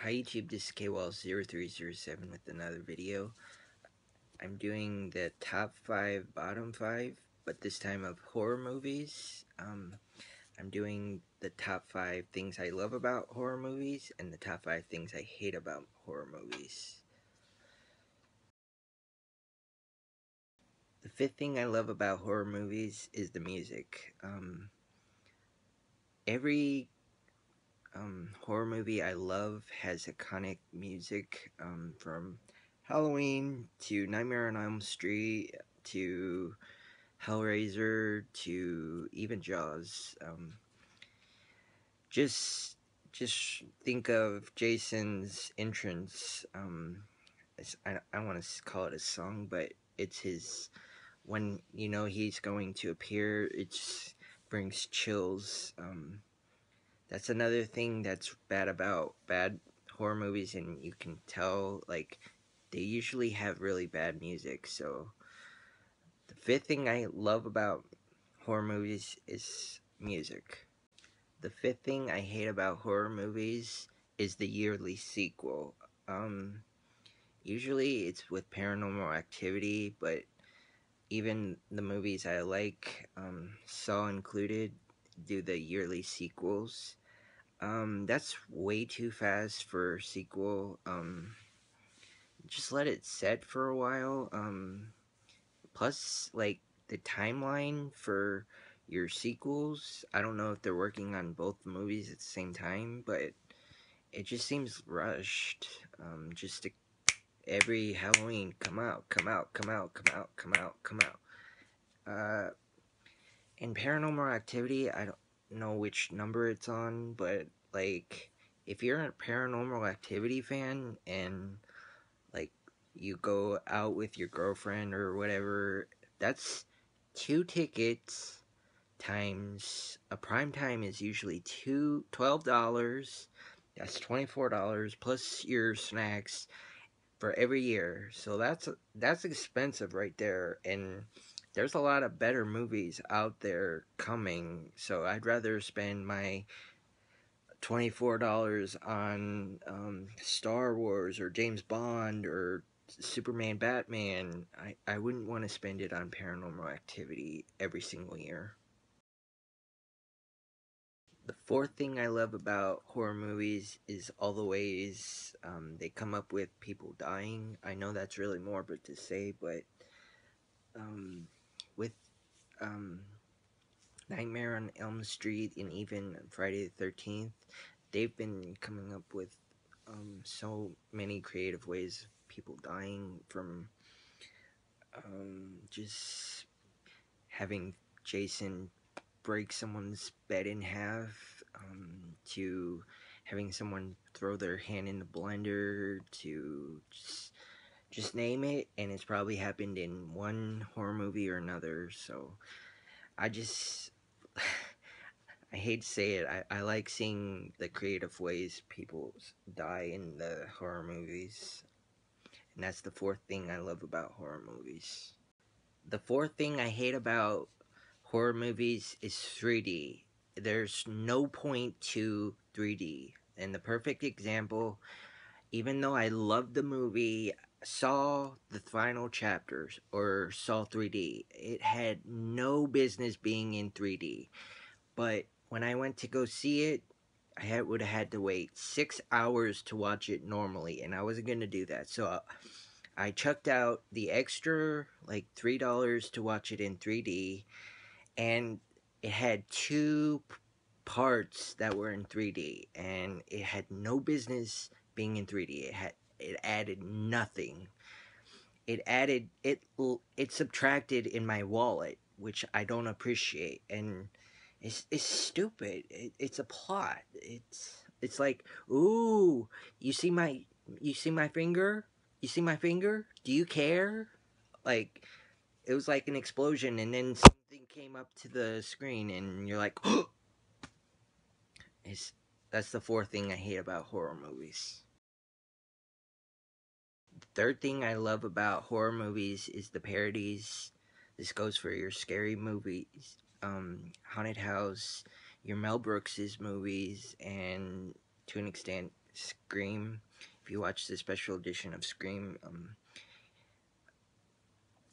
Hi YouTube, this is KWall0307 with another video. I'm doing the top 5, bottom 5, but this time of horror movies. I'm doing the top 5 things I love about horror movies and the top 5 things I hate about horror movies. The fifth thing I love about horror movies is the music. Every horror movie I love has iconic music, from Halloween to Nightmare on Elm Street to Hellraiser to even Jaws. Just think of Jason's entrance. I don't want to call it a song, but it's his, when you know he's going to appear. It just brings chills. That's another thing that's bad about bad horror movies, and you can tell, like, they usually have really bad music. So the fifth thing I love about horror movies is music. The fifth thing I hate about horror movies is the yearly sequel. Usually it's with Paranormal Activity, but even the movies I like, Saw included, do the yearly sequels. That's way too fast for a sequel. Just let it set for a while. Plus, like, the timeline for your sequels, I don't know if they're working on both movies at the same time, but it just seems rushed. Just to, every Halloween, come out, come out, come out, come out, come out, come out. In Paranormal Activity, I don't know which number it's on, but, like, if you're a Paranormal Activity fan and, like, you go out with your girlfriend or whatever, that's 2 tickets times a prime time is usually $12. That's $24 plus your snacks for every year. So that's expensive right there, and there's a lot of better movies out there coming. So I'd rather spend my $24 on Star Wars or James Bond or Superman, Batman. I wouldn't want to spend it on Paranormal Activity every single year. The fourth thing I love about horror movies is all the ways they come up with people dying. I know that's really morbid to say, but with um, Nightmare on Elm Street and even Friday the 13th, they've been coming up with so many creative ways of people dying, from just having Jason break someone's bed in half, to having someone throw their hand in the blender, to just name it, and it's probably happened in one horror movie or another. So I just I hate to say it, I like seeing the creative ways people die in the horror movies, and that's the fourth thing I love about horror movies. The fourth thing I hate about horror movies is 3D. There's no point to 3D. And the perfect example, even though I loved the movie, Saw the final chapters, or Saw 3D, it had no business being in 3D. But when I went to go see it, would have had to wait 6 hours to watch it normally, and I wasn't going to do that. So I chucked out the extra, like, $3 to watch it in 3D, and it had 2 parts that were in 3D, and it had no business being in 3D. It added nothing. It subtracted in my wallet, which I don't appreciate, and it's stupid. It's a plot. It's like, ooh, you see my finger? You see my finger? Do you care? Like, it was like an explosion, and then something came up to the screen, and you're like, oh! That's the fourth thing I hate about horror movies. The third thing I love about horror movies is the parodies. This goes for your scary movies, Haunted House, your Mel Brooks's movies, and to an extent, Scream. If you watch the special edition of Scream,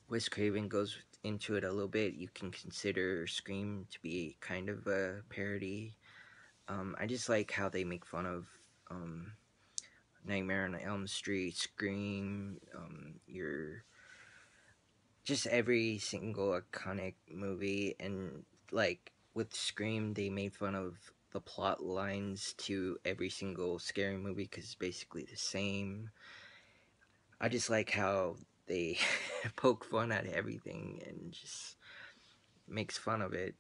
Wes Craven goes into it a little bit. You can consider Scream to be kind of a parody. I just like how they make fun of Nightmare on Elm Street, Scream, your just every single iconic movie, and like with Scream, they made fun of the plot lines to every single scary movie because it's basically the same. I just like how they poke fun at everything and just makes fun of it.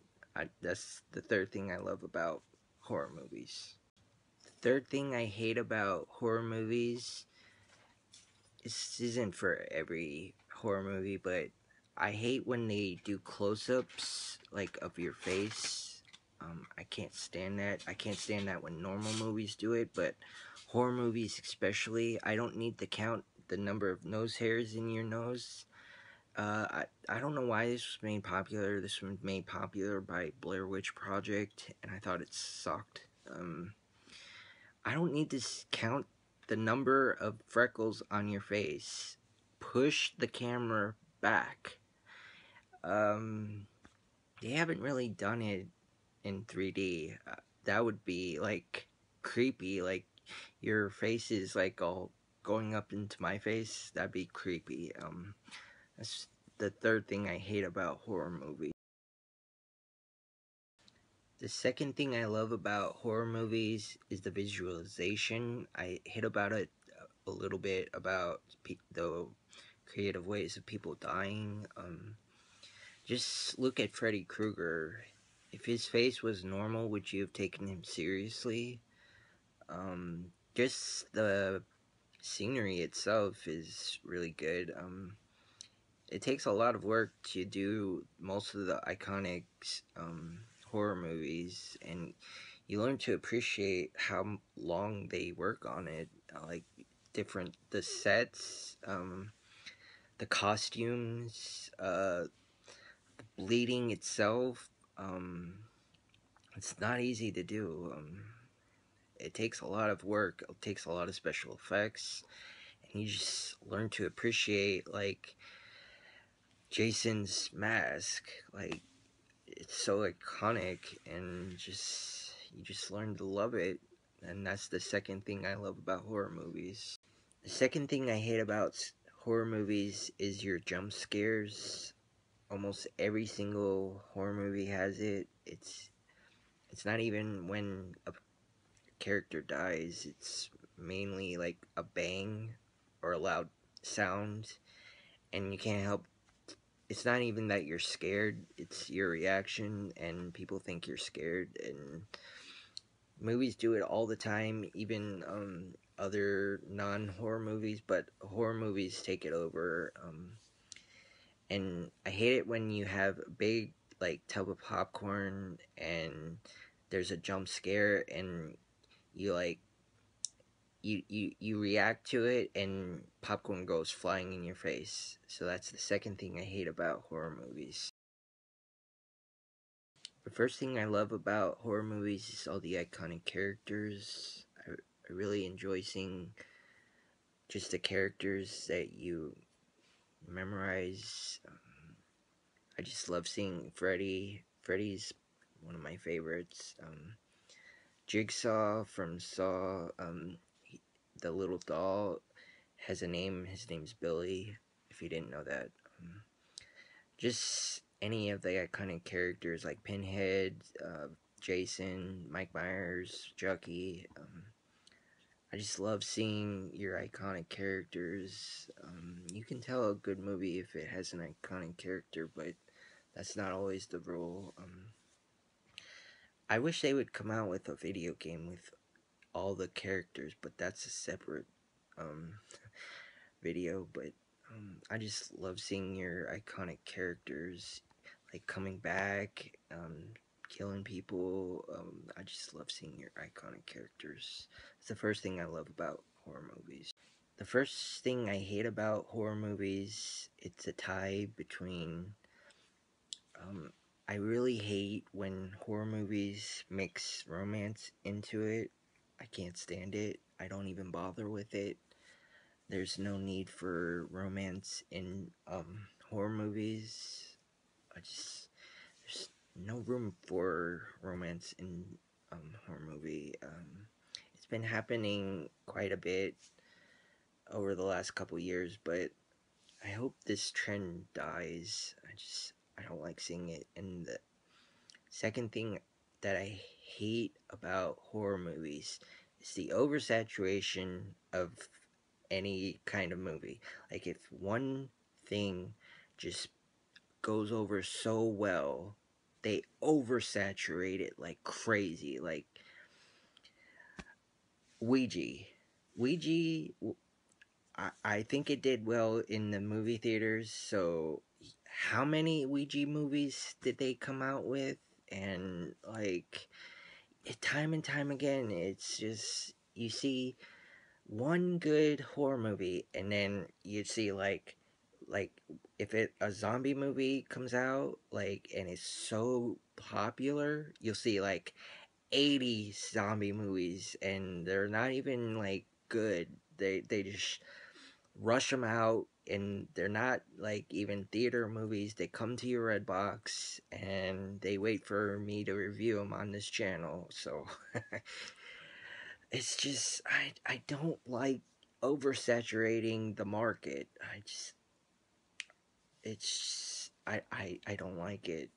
That's the third thing I love about horror movies. The third thing I hate about horror movies, this isn't for every horror movie, but I hate when they do close-ups like of your face. I can't stand that. I can't stand that when normal movies do it, but horror movies especially, I don't need to count the number of nose hairs in your nose. I don't know why this was made popular. This was made popular by Blair Witch Project, and I thought it sucked. I don't need to count the number of freckles on your face. Push the camera back. They haven't really done it in 3D. That would be like creepy. Like your face is like all going up into my face. That'd be creepy. That's the third thing I hate about horror movies. The second thing I love about horror movies is the visualization. I hit about it a little bit about the creative ways of people dying. Just look at Freddy Krueger. If his face was normal, would you have taken him seriously? Just the scenery itself is really good. It takes a lot of work to do most of the iconic horror movies, and you learn to appreciate how long they work on it. Like the sets, the costumes, the bleeding itself. It's not easy to do. It takes a lot of work. It takes a lot of special effects, and you just learn to appreciate like Jason's mask. Like it's so iconic, and you just learn to love it. And that's the second thing I love about horror movies. The second thing I hate about horror movies is your jump scares. Almost every single horror movie has it. It's not even when a character dies. It's mainly like a bang or a loud sound, and you can't help. It's not even that you're scared. It's your reaction, and people think you're scared. And movies do it all the time, even other non-horror movies, but horror movies take it over. And I hate it when you have a big like tub of popcorn and there's a jump scare and you like you react to it and popcorn goes flying in your face. So that's the second thing I hate about horror movies. The first thing I love about horror movies is all the iconic characters. I really enjoy seeing just the characters that you memorize. I just love seeing Freddy. Freddy's one of my favorites. Jigsaw from Saw, the little doll has a name. His name's Billy, if you didn't know that. Just any of the iconic characters like Pinhead, Jason, Mike Myers, Chucky. I just love seeing your iconic characters. You can tell a good movie if it has an iconic character, but that's not always the rule. I wish they would come out with a video game with all the characters, but that's a separate um, video. But I just love seeing your iconic characters like coming back, killing people. I just love seeing your iconic characters. It's the first thing I love about horror movies. The first thing I hate about horror movies, it's a tie between I really hate when horror movies mix romance into it. I can't stand it. I don't even bother with it. There's no need for romance in horror movies. There's no room for romance in horror movie. It's been happening quite a bit over the last couple years, but I hope this trend dies. I don't like seeing it. And the second thing that I hate about horror movies is the oversaturation of any kind of movie. Like, if one thing just goes over so well, they oversaturate it like crazy. Like Ouija. Ouija, I think it did well in the movie theaters. So, how many Ouija movies did they come out with? And, like, time and time again, it's just, you see one good horror movie, and then you see, like if a zombie movie comes out, like, and it's so popular, you'll see like 80 zombie movies, and they're not even like good. They just rush them out, and they're not like even theater movies. They come to your red box, and they wait for me to review them on this channel. So it's just, I don't like oversaturating the market. I don't like it.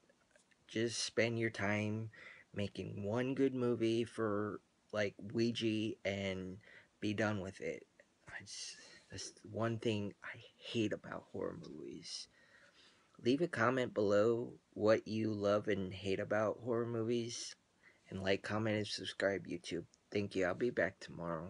Just spend your time making one good movie for like Ouija and be done with it. That's one thing I hate about horror movies. Leave a comment below what you love and hate about horror movies, and like, comment, and subscribe YouTube. Thank you. I'll be back tomorrow.